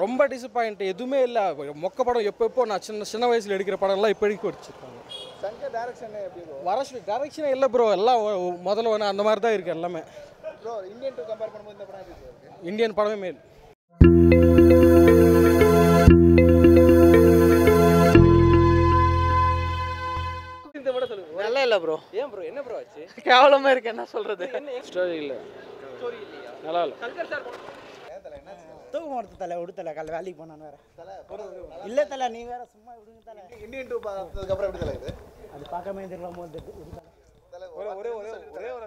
ரொம்ப டிசப்பாயிண்ட் எதுவுமே இல்லை. மொக்க படம் எப்போ நான் சின்ன வயசில் எடுக்கிற படம்லாம் இப்போதைக்கு வச்சுருக்காங்க. சங்கர் டைரக்ஷன் எப்படி ப்ரோ? வரச்சு டைரக்ஷனே இல்லை ப்ரோ, எல்லாம் முதல்ல ஒன்று அந்த மாதிரி தான் இருக்குது எல்லாமே. ப்ரோ இந்தியன் டூ கம்பேர் பண்ணும்போது இந்த படம் எப்படி இருக்கு? இந்தியன் படமே மேல். இந்த படம் சொல்லுங்க. நல்லா இல்லை ப்ரோ. ஏன் ப்ரோ, என்ன ப்ரோ ஆச்சு? கேவலமாக இருக்கு, என்ன சொல்கிறது. ஸ்டோரி இல்லை, ஸ்டோரி இல்லையா? நல்லா இல்லை. சங்கர் சார் தூக்க மாட்டது தலை விடு தலை காலை வேலைக்கு போனான்னு வேற இல்லை தலை, நீ வேற சும்மா விடுங்க தலை. இந்தியன் டூ பார்த்ததுக்கு அப்புறம் எப்படி தலை இது? அது பார்க்காம இருந்துருக்கலாம் போது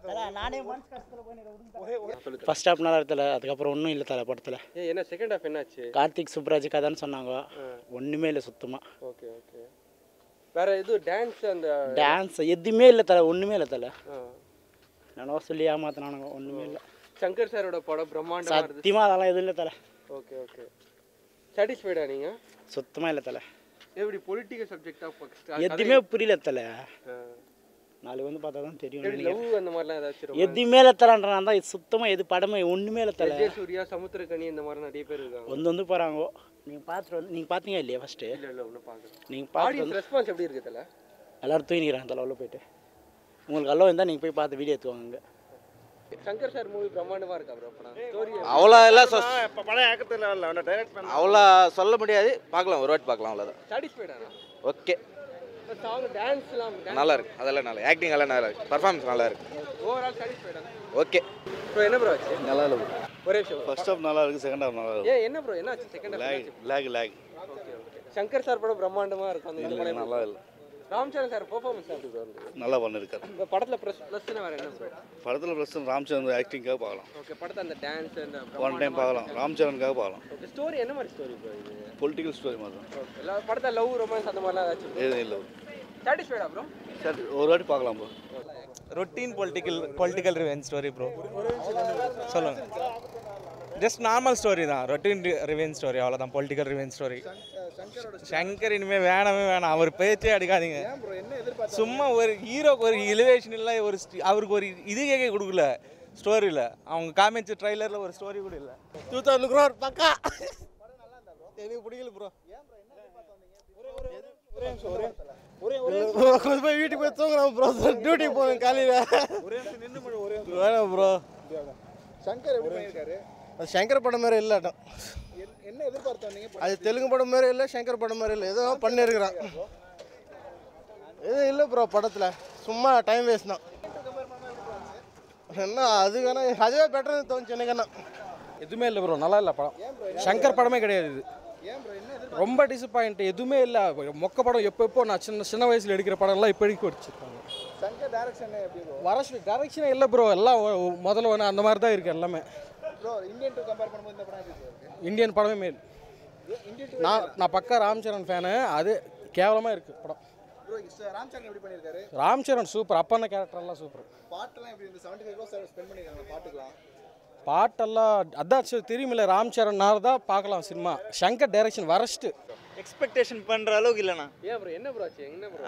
தலை. நானே மனசு கஷ்டத்தில் போய் விடுங்க. ஃபர்ஸ்ட் ஹாஃப் நல்லா தலை, அதுக்கப்புறம் ஒன்றும் இல்லை தலை படத்தில். என்ன செகண்ட் ஹாஃப் என்னாச்சு? கார்த்திக் சுப்ராஜ் கதான்னு சொன்னாங்க, ஒன்றுமே இல்லை சுத்தமாக. Okay okay. வேற இது டான்ஸ் அந்த டான்ஸ் எதுவுமே இல்லை தலை, ஒன்றுமே இல்லை தலை. நானோ சொல்லி ஏமாத்தினானுங்க, ஒன்றுமே இல்லை. சங்கர் சாரோட படம் பிரம்மாண்டமா இருக்கு. சத்தியமாக அதெல்லாம் எதுவும் இல்லை தலை. Okay okay. சாட்டிஸ்ஃபைடா நீங்க? சுத்தமாக இல்லை தலை. எப்படி பொலிட்டிக்கல் சப்ஜெக்ட் ஆஃப் எதுவுமே புரியல தலை. நாளைக்கு வந்து பார்த்தா தான் தெரியும். லவ் அந்த மாதிரிலாம் ஏதாச்சும் எதுவுமே இல்லை தலைன்றான் தான், சுத்தமாக எது படமே ஒன்றுமே இல்லை தலை. சூர்யா, சமுத்திரக்கனி இந்த மாதிரி நிறைய பேர் இருக்காங்க. வந்து போகிறாங்க. நீங்கள் பார்த்துட்டு வந்து நீங்கள் பார்த்தீங்க இல்லையா ஃபஸ்ட்டு? இல்லை இல்லை ஒன்றும் பார்க்குறேன். நீங்கள் பார்த்து ரெஸ்பான்ஸ் எப்படி இருக்குது தலை? எல்லோரும் தூங்கிக்கிறாங்க தலை உள்ள போயிட்டு. உங்களுக்கு எல்லாம் இருந்தால் நீங்கள் போய் பார்த்து வீடியோ எடுத்துவாங்க. சங்கர் சார் மூவி பிரம்மாண்டமாக இருக்கா ப்ரோ? படம் ஸ்டோரி அவ்வளோ எல்லாம் இப்போ படம் ஆக்கத்தில் இல்லை, டைரக்ட் பண்ண அவ்வளோ சொல்ல முடியாது, பார்க்கலாம், ஒரு வாட்டி பார்க்கலாம், அவ்வளோதான். சாட்டிஸ்ஃபைடானா? ஓகே, சாங் டான்ஸ்லாம் நல்லா இருக்கு, அதெல்லாம் நல்லா, ஆக்டிங் எல்லாம் நல்லா இருக்கு, பர்ஃபார்மன்ஸ் நல்லா இருக்கு. ஓவரால் சாட்டிஸ்ஃபைடானா? ஓகே ப்ரோ என்ன ப்ரோ ஆச்சு? நல்லா இல்லை. ஒரே விஷயம், ஃபர்ஸ்ட் ஹாஃப் நல்லா இருக்கு, செகண்ட் ஹாஃப் நல்லா இருக்கு. ஏன் என்ன ப்ரோ என்ன ஆச்சு? Second half lag okay okay. Shankar sir படம் பிரம்மாண்டமாக இருக்கும், அந்த இந்த படம் நல்லா இல்லை, ராம்சரண் சார் பெர்ஃபார்மன்ஸ் எப்படி ப்ரோ இருந்தது? நல்லா பண்ணிருக்காரு. இந்த படத்தில் ப்ளஸ்ன்னு வேறு என்ன ப்ரோ? படத்தில் ப்ளஸ் ராம்சரண் ஆக்டிங்காக பார்க்கலாம், ஓகே. படத்தை அந்த டான்ஸ் அந்த ஒன் டைம் பார்க்கலாம், ராம்சரனுக்காக பார்க்கலாம். ஓகே. ஸ்டோரி என்ன மாதிரி ஸ்டோரி ப்ரோ இது? பொலிட்டிக்கல் ஸ்டோரி மாதிரி தான். ஓகே. எல்லா படத்தை லவ் ரொமான்ஸ் அந்த மாதிரிலாம் ஏதாச்சும் எதுவும் இல்லை. சாட்டிஸ்ஃபைடா ப்ரோ? சரி, ஒரு வாட்டி பார்க்கலாம் bro. Routine political revenge story bro. சொல்லுங்க. ஜஸ்ட் நார்மல் ஸ்டோரி தான், ரொட்டீன் ரிவெஞ்ச் ஸ்டோரி, அவ்வளோதான். Political revenge story. சங்கர் இனிமேல் வேணாம், அவர் பேச்சே அடிக்காதீங்க. சும்மா ஒரு ஹீரோக்கு ஒரு எலிவேஷன் இல்லை, ஒரு அவருக்கு ஒரு இது கேட்க கொடுக்கல ஸ்டோரியில். அவங்க காமிச்ச ட்ரைலரில் ஒரு ஸ்டோரி கூட இல்லை. 2000 crore பக்கா. எனக்கு பிடிக்கல ப்ரோ. கொஞ்சம் போய் வீட்டுக்கு போய் தூங்குறோம் ப்ரோ, டியூட்டி போவேன் காலையில். வேணாம் ப்ரோ. சங்கர் எப்படி பண்ணியிருக்காரு? அது சங்கர் படம் மாதிரி இல்லை. என்ன எதிர்பார்த்தீங்க? அது தெலுங்கு படம் மாதிரி இல்லை, சங்கர் படம் மாதிரி இல்லை, ஏதோ பண்ணியிருக்கிறான். எதுவும் இல்லை ப்ரோ படத்தில், சும்மா டைம் வேஸ்ட் தான். என்ன அதுக்கான அதுவே பெட்டர்னு தோணுச்சு எனக்கு. என்ன எதுவுமே இல்லை ப்ரோ, நல்லா இல்லை படம். சங்கர் படமே கிடையாது இது. ரொம்ப டிசப்பாயிண்ட் எதுவுமே இல்லை. மொக்க படம் எப்போ நான் சின்ன வயசில் எடுக்கிற படம்லாம் இப்போதைக்கு வச்சுருக்காங்க. சங்கர் டைரக்ஷன் எப்படி ப்ரோ? வரச்சு டைரக்ஷனே இல்லை ப்ரோ, எல்லாம் முதல்ல ஒன்று அந்த மாதிரி தான் இருக்குது எல்லாமே. ப்ரோ இந்தியன் டூ கம்பேர் பண்ணும்போது இந்த படம் எப்படி இருக்கு? இந்தியன் படமே மேல். நான் பக்கா ராம்சரண் ஃபேனு, அது கேவலமாக இருக்குது படம். ப்ரோ ராம்சரண் எப்படி பண்ணியிருக்காரு? ராம்சரண் சூப்பர், அப்பண்ண கேரக்டர்லாம் சூப்பர். பாட்டெல்லாம் எப்படி இந்த 75 crore ஸ்பெண்ட் பண்ணியிருக்காங்க பாட்டுக்கலாம்? பாட்டெல்லாம் அதான் தெரியுமில்ல, ராம்சரன்னால தான் பார்க்கலாம் சினிமா. சங்கர் டைரக்ஷன் வரஸ்ட்டு. எக்ஸ்பெக்டேஷன் பண்ணுற அளவுக்கு இல்லைண்ணா. ஏன் ப்ரோ என்ன ப்ரோ ஆச்சு? என்ன ப்ரோ?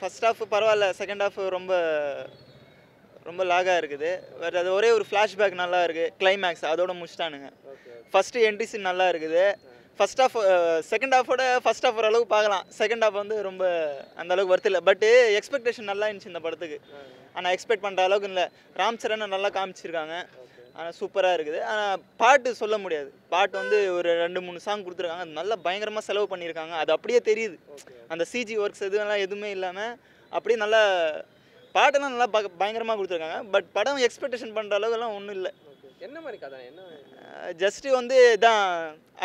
ஃபர்ஸ்ட் ஹாஃப் பரவாயில்ல, செகண்ட் ஹாஃப் ரொம்ப லாகாக இருக்குது. பட் அது ஒரே ஒரு ஃப்ளாஷ்பேக் நல்லா இருக்குது, கிளைமேக்ஸ் அதோட முடிச்சிட்டானுங்க. ஃபஸ்ட்டு என்ட்ரி சீன் நல்லா இருக்குது. ஃபர்ஸ்ட் ஹாஃப் செகண்ட் ஹாஃபோட ஃபர்ஸ்ட் ஹாஃப் ஓரளவுக்கு பார்க்கலாம். செகண்ட் ஹாஃப் வந்து ரொம்ப அந்த அளவுக்கு ஒர்த்து இல்லை. பட்டு எக்ஸ்பெக்டேஷன் நல்லா இருந்துச்சு இந்த படத்துக்கு. ஆனால் எக்ஸ்பெக்ட் பண்ணுற அளவுக்கு இல்லை. ராம்சரனை நல்லா காமிச்சிருக்காங்க, ஆனால் சூப்பராக இருக்குது. ஆனால் பாட்டு சொல்ல முடியாது. பாட்டு வந்து ஒரு 2-3 சாங் கொடுத்துருக்காங்க, அது நல்லா பயங்கரமாக செலவு பண்ணியிருக்காங்க, அது அப்படியே தெரியுது. அந்த சிஜி ஒர்க்ஸ் எதுவுமே இல்லாமல் அப்படியே நல்லா பாட்டெல்லாம் நல்லா பயங்கரமாக கொடுத்துருக்காங்க. பட் படம் எக்ஸ்பெக்டேஷன் பண்ணுற அளவுக்குலாம் ஒன்றும் இல்லை. என்ன மாதிரி கதை? என்ன ஜஸ்ட்டு வந்து இதான்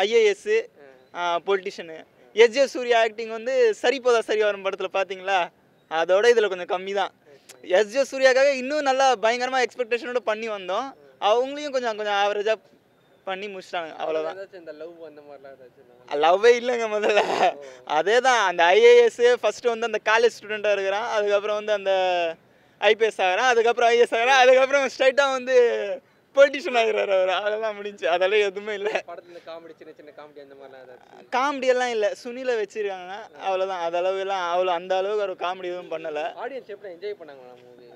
IAS politician. SJ Surya acting வந்து சரிப்போதா சரி வரும் படத்தில் பார்த்தீங்களா, அதோட இதில் கொஞ்சம் கம்மி தான். எஸ்ஜே சூர்யாக்காக இன்னும் நல்லா பயங்கரமாக எக்ஸ்பெக்டேஷனோட பண்ணி வந்தோம், அவங்களையும் கொஞ்சம் ஆவரேஜாக பண்ணி முடிச்சிட்டாங்க, அவ்வளோதான். இந்த லவ் அந்த மாதிரிலாம் ஏதாச்சும்? லவ்வே இல்லைங்க முதல்ல. அதே தான், அந்த ஐஏஎஸ்ஸு ஃபஸ்ட்டு வந்து அந்த காலேஜ் ஸ்டூடெண்ட்டாக இருக்கிறான், அதுக்கப்புறம் வந்து அந்த ஐபிஎஸ் ஆகிறான், அதுக்கப்புறம் ஐஏஎஸ் ஆகிறான், அதுக்கப்புறம் ஸ்ட்ரைட்டாக வந்து பொலிட்டிஷியன் ஆகிறார் அவர். அதெல்லாம் முடிஞ்சு, அதெல்லாம் எதுவுமே இல்லை. படத்தில் காமெடி சின்ன காமெடி அந்த மாதிரிலாம் ஏதாச்சும்? காமெடியெல்லாம் இல்லை, சுனிலை வச்சுருக்காங்க, அவ்வளோதான். அதளவுலாம் அந்த அளவுக்கு ஒரு காமெடி எதுவும் பண்ணலை. ஆடியன்ஸ் எப்படி என்ஜாய் பண்ணாங்களா மூவி?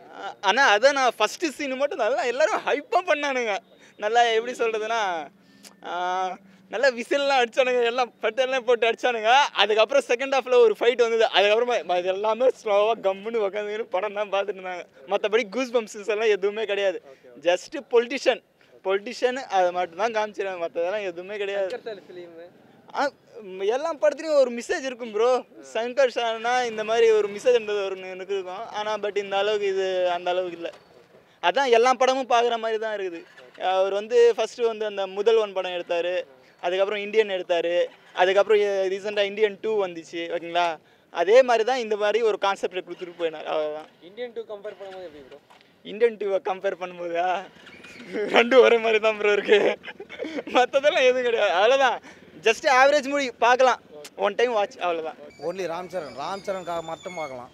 ஆனால் அதான் நான் ஃபஸ்ட்டு சீனு மட்டும் நல்லா எல்லோரும் ஹைப்பாக பண்ணானுங்க. நல்லா எப்படி சொல்கிறதுனா, நல்லா விசில்லாம் அடிச்சானுங்க, எல்லாம் பட்டெல்லாம் போட்டு அடிச்சானுங்க. அதுக்கப்புறம் செகண்ட் ஹாஃபில் ஒரு ஃபைட் வந்தது. அதுக்கப்புறமா இது எல்லாமே ஸ்லோவாக கம்முன்னு உட்காந்துன்னு படம் தான் பார்த்துட்டு இருந்தாங்க. மற்றபடி கூஸ் பம்ப்ஸஸ் எல்லாம் எதுவுமே கிடையாது. ஜஸ்ட்டு பொலிட்டிஷியன் அதை மட்டும்தான் காமிச்சிருக்காங்க, மற்றதெல்லாம் எதுவுமே கிடையாது. சங்கர் சார் ஃபிலிமு எல்லாம் படத்துலையும் ஒரு மெசேஜ் இருக்கும் ப்ரோ. சங்கர் சார்னா இந்த மாதிரி ஒரு மெசேஜ் இருந்தது எனக்கு இருக்கும். ஆனால் பட் இந்த அளவுக்கு இது அந்த அளவுக்கு இல்லை. அதான் எல்லா படமும் பார்க்குற மாதிரி தான் இருக்குது. அவர் வந்து ஃபஸ்ட்டு வந்து அந்த முதல் படம் எடுத்தார், அதுக்கப்புறம் இந்தியன் எடுத்தார், அதுக்கப்புறம் ரீசெண்டாக இந்தியன் 2 வந்துச்சு ஓகேங்களா. அதே மாதிரி தான் இந்த மாதிரி ஒரு கான்செப்டை கொடுத்துட்டு போயினார், அவ்வளோதான். இந்தியன் 2 கம்பேர் பண்ணும்போது எப்படி ப்ரோ? இந்தியன் 2 கம்பேர் பண்ணும்போதா ரெண்டும் ஒரே மாதிரி தான் ப்ரோ இருக்குது. மற்றதெல்லாம் எதுவும் கிடையாது, அவ்வளோதான். ஜஸ்ட் ஆவரேஜ் மூவி பார்க்கலாம், ஒன் டைம் வாட்ச், அவ்வளோதான். ஓன்லி ராம்சரனுக்காக மட்டும் பார்க்கலாம்.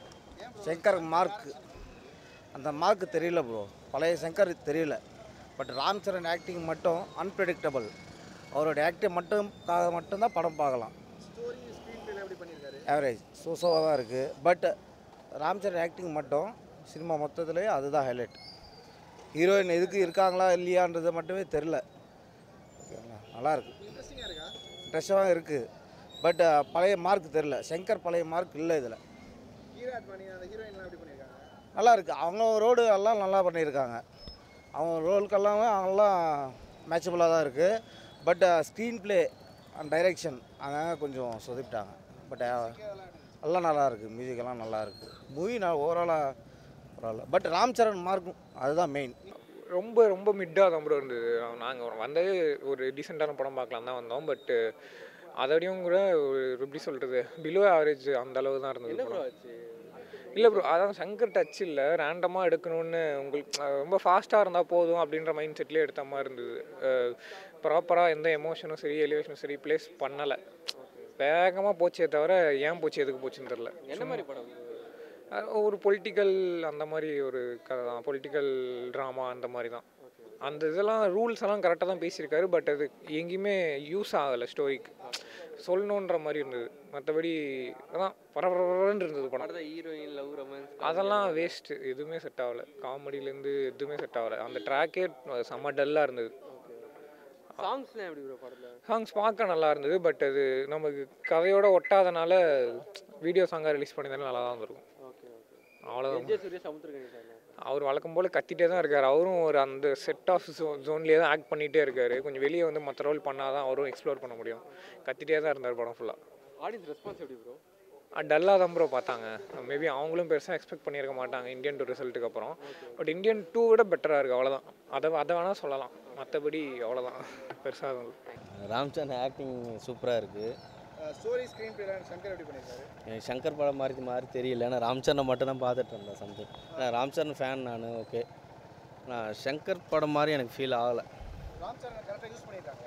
சங்கர் மார்க் அந்த மார்க் தெரியல ப்ரோ, பழைய சங்கர் தெரியல. பட் ராம்சரண் ஆக்டிங் மட்டும் அன்பிரடிக்டபிள். அவரோட ஆக்டிங் மட்டும்தான் படம் பார்க்கலாம். ஆவரேஜ் சோசோவாக தான் இருக்குது. பட் ராம்சரண் ஆக்டிங் மட்டும் சினிமா மொத்தத்துலேயே அதுதான் ஹைலைட். ஹீரோயின் எதுக்கு இருக்காங்களா இல்லையான்றது மட்டுமே தெரில. ஓகேங்களா, நல்லாயிருக்கு, இன்ட்ரெஸ்டாக இருக்குது. பட் பழைய மார்க் தெரில, சங்கர் பழைய மார்க் இல்லை இதில். நல்லா இருக்குது, அவங்க ரோடு எல்லாம் நல்லா பண்ணியிருக்காங்க. அவங்க ரோலுக்கெல்லாமே அவங்களாம் மேட்சபுளாக தான் இருக்குது. But screen play and direction அங்கங்கே கொஞ்சம் சொதிப்பிட்டாங்க. பட் எல்லாம் நல்லா இருக்குது, மியூசிக்கெல்லாம் நல்லா இருக்குது. மூவி நான் ஓவராலாக பரவாயில்ல. பட் ராம்சரண் மார்க்கும் அதுதான் மெயின். ரொம்ப மிட்டாக தான் ப்ரோ இருந்தது. நாங்கள் வந்தது ஒரு டீசெண்டான படம் பார்க்கலாம் தான் வந்தோம். பட்டு அதோடையும் கூட ஒரு எப்படி சொல்கிறது, பிலோ ஆவரேஜ் அந்த அளவு தான் இருந்தது. இல்லை ப்ரோ, அதான் சங்கர் டச் இல்லை. ரேண்டமாக எடுக்கணும்னு உங்களுக்கு ரொம்ப ஃபாஸ்ட்டாக இருந்தால் போதும் அப்படின்ற மைண்ட் செட்லேயே எடுத்த மாதிரி இருந்தது. ப்ராப்பராக எந்த எமோஷனும் சரி எலிவேஷனும் சரி ப்ளேஸ் பண்ணலை. வேகமாக போச்சே தவிர ஏன் போச்சு எதுக்கு போச்சுன்னு தெரில. என்ன மாதிரி படம்? ஒரு பொலிட்டிக்கல் அந்த மாதிரி ஒரு கதை தான், பொலிட்டிக்கல் ட்ராமா அந்த மாதிரி தான். அந்த இதெல்லாம் ரூல்ஸ் எல்லாம் கரெக்டாக தான் பேசியிருக்காரு. பட் அது எங்கேயுமே யூஸ் ஆகலை ஸ்டோரிக்கு, சொல்லணுன்ற மாதிரி இருந்தது. மற்றபடி அதான் பரபரன்னு இருந்தது படம். ஹீரோயின் லவ் ரொமான்ஸ் அதெல்லாம் வேஸ்ட்டு, எதுவுமே செட் ஆகலை. காமெடியிலேருந்து எதுவுமே செட் ஆகலை. அந்த ட்ராக்கே செம்ம டல்லாக இருந்தது. சாங்ஸ்லாம் எப்படி ப்ரோ படத்தில்? சாங்ஸ் பார்க்க நல்லா இருந்தது. பட் அது நமக்கு கதையோட ஒட்டாதனால வீடியோ சாங்காக ரிலீஸ் பண்ணியிருந்தாலும் நல்லா தான் இருந்திருக்கும். அவ்வளோதான். அவர் வழக்கம் போல் கத்திட்டே தான் இருக்கார். அவரும் ஒரு அந்த செட் ஆஃப் ஜோன்லேயே தான் ஆக்ட் பண்ணிகிட்டே இருக்காரு. கொஞ்சம் வெளியே வந்து மற்ற ரோல் பண்ணால் தான் அவரும் எக்ஸ்ப்ளோர் பண்ண முடியும். கத்திட்டே தான் இருந்தார் படம் ஃபுல்லாக. ஆடியன்ஸ் ரெஸ்பான்ஸ் எப்படி ப்ரோ? டல்லாக தான் ப்ரோ பார்த்தாங்க. மேபி அவங்களும் பெருசாக எக்ஸ்பெக்ட் பண்ணியிருக்க மாட்டாங்க இந்தியன் 2 ரிசல்ட்டுக்கு அப்புறம். பட் இந்தியன் 2 விட பெட்டராக இருக்குது, அவ்வளோதான். அதை வேணால் சொல்லலாம். மற்றபடி அவ்வளோதான், பெருசாக இருந்தது. ராம்சரண் ஆக்டிங் சூப்பராக இருக்குது. ஸ்டோரி ஸ்க்ரீன் பிளே சங்கர் எப்படி பண்ணியிருக்காரு? எனக்கு சங்கர் படம் மாதிரி தெரியல. ஏன்னா ராம்சரணை மட்டும் தான் பார்த்துட்டு இருந்தேன் சம்திங். நான் ராம்சரண் ஃபேன் நான். ஓகே, நான் சங்கர் படம் மாதிரி எனக்கு ஃபீல் ஆகலை. ராம்சரண் கரெக்டாக யூஸ் பண்ணியிருக்காங்க.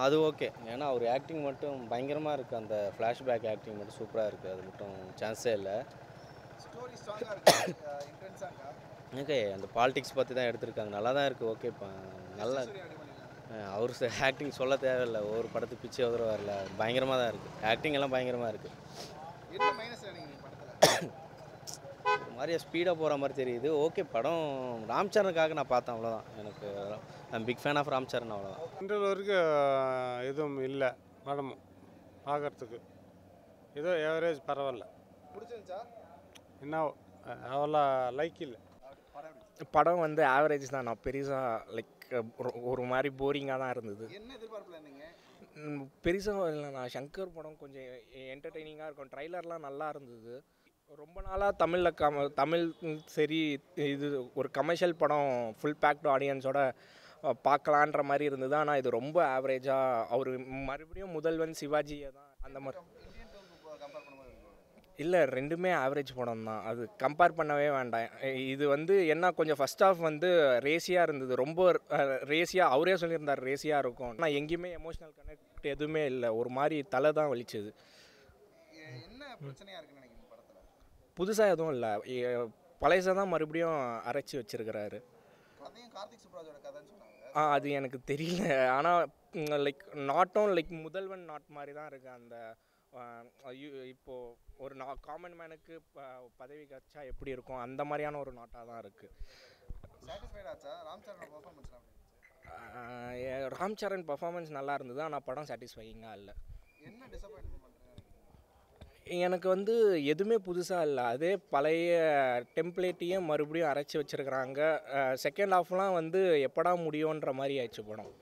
அது ஓகே. ஏன்னா அவர் ஆக்டிங் மட்டும் பயங்கரமாக இருக்குது. அந்த ஃப்ளாஷ்பேக் ஆக்டிங் மட்டும் சூப்பராக இருக்குது. அது மட்டும் சான்ஸே இல்லை. ஸ்டோரி ஸ்ட்ராங்காக இருக்குது, இன்டென்ஸாக. ஓகே, அந்த பாலிடிக்ஸ் பற்றி தான் எடுத்திருக்காங்க, நல்லா தான் இருக்குது. ஓகே, நல்லா அவர் ஆக்டிங் சொல்ல தேவையில்லை. ஒவ்வொரு படத்துக்கு பிச்சு உதற வரல, பயங்கரமாக தான் இருக்குது. ஆக்டிங் எல்லாம் பயங்கரமாக இருக்குது. என்ன மைனஸ் நீங்கள் படத்தில்? மாதிரியா ஸ்பீடாக போகிற மாதிரி தெரியுது. ஓகே, படம் ராம்சரனுக்காக நான் பார்த்தேன், அவ்வளோதான். எனக்கு I'm big fan of Ram Charan, அவ்வளோதான். இன்டர்வல் வரைக்கும் எதுவும் இல்லை படமும் பார்க்குறதுக்கு. ஏதோ ஏவரேஜ் பரவாயில்ல. பிடிச்சிருந்துச்சா? என்ன அவ்வளோ லைக் இல்லை. படம் வந்து ஆவரேஜ் தான். நான் பெருசாக லைக் ஒரு மாதிரி போரிங்காக தான் இருந்தது. என்ன எதிர்பார்ப்பில் இருந்தீங்க? பெருசாக இல்லை. நான் சங்கர் படம் கொஞ்சம் என்டர்டெய்னிங்காக இருக்கும். ட்ரைலர்லாம் நல்லா இருந்தது. ரொம்ப நாளாக தமிழ் சரி, இது ஒரு கமர்ஷியல் படம் ஃபுல் பேக்டு ஆடியன்ஸோட பார்க்கலான்ற மாதிரி இருந்தது. ஆனால் இது ரொம்ப ஆவரேஜாக அவர் மறுபடியும் முதல்வன் சிவாஜியை தான் அந்த மாதிரி. இல்லை, ரெண்டுமே ஆவரேஜ் படம் தான். அது கம்பேர் பண்ணவே வேண்டாம். இது வந்து என்ன, கொஞ்சம் ஃபஸ்ட் ஆஃப் வந்து ரேசியாக இருந்தது. ரொம்ப ரேசியாக, அவரே சொல்லியிருந்தார் ரேசியாக இருக்கும். ஆனால் எங்கேயுமே எமோஷ்னல் கனெக்ட் எதுவுமே இல்லை. ஒரு மாதிரி தலை தான் வலிச்சது. என்ன பிரச்சனையாக இருக்குன்னு நினைக்கிறீங்க படத்தில்? புதுசாக எதுவும் இல்லை, பழையசாக தான் மறுபடியும் அரைச்சி வச்சிருக்கிறாரு. கதையும் கார்த்திக் சுப்ராஜோட கதைன்னு சொன்னாங்க. அது எனக்கு தெரியல. ஆனால் லைக் நாட்டும் லைக் முதல்வன் நாட் மாதிரி தான் இருக்குது. அந்த இப்போது ஒரு காமன் மேனுக்கு பதவி கிடச்சா எப்படி இருக்கும், அந்த மாதிரியான ஒரு நாட்டாக தான் இருக்குது. ராம் சரண் பர்ஃபார்மன்ஸ் நல்லா இருந்தது, ஆனால் படம் சாட்டிஸ்ஃபையிங்காக இல்லை. என்ன டிசப்பாயின்மெண்ட் பண்ணுறீங்க? எனக்கு வந்து எதுவுமே புதுசாக இல்லை, அதே பழைய டெம்ப்ளேட்டையும் மறுபடியும் அரைச்சி வச்சுருக்குறாங்க. செகண்ட் ஹாஃப்லாம் வந்து எப்படா முடியுன்ற மாதிரி ஆயிடுச்சு படம்.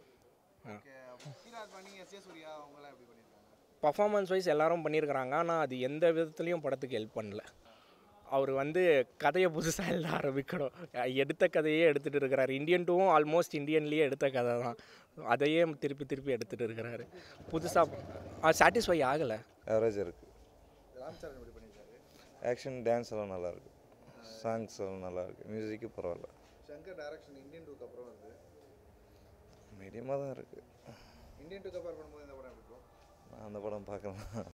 ஓகே, ஸ்ரீராஜ் பண்ணி எஸ் ஏ சூர்யா அவங்களாம் எப்படி பண்ணியிருக்காங்க? பர்ஃபார்மன்ஸ் வைஸ் எல்லாரும் பண்ணியிருக்கிறாங்க, ஆனால் அது எந்த விதத்துலேயும் படத்துக்கு ஹெல்ப் பண்ணல. அவர் வந்து கதையை புதுசாக எழுத ஆரம்பிக்கணும். எடுத்த கதையே எடுத்துகிட்டு இருக்கிறாரு. இந்தியன் 2வும் ஆல்மோஸ்ட் இந்தியன்லேயே எடுத்த கதை தான், அதையே திருப்பி திருப்பி எடுத்துகிட்டு இருக்கிறாரு. புதுசாக சாட்டிஸ்ஃபை ஆகலை. ஆவரேஜாக இருக்குது. ராம் சரண் எப்படி பண்ணியிருக்காரு? ஆக்ஷன் டான்ஸ் எல்லாம் நல்லாயிருக்கு, சாங்ஸ் எல்லாம் நல்லாயிருக்கு, மியூசிக்கு பரவாயில்ல. சங்கர் டைரக்ஷன் இந்தியன் 2க்கு அப்புறம் வந்து மீடியமாக தான் இருக்குது. இந்தியன் 2 கம்பேர் பண்ணும்போது இந்த படம் எப்படி இருக்கும்? நான் அந்த படம் பார்க்கலாம்.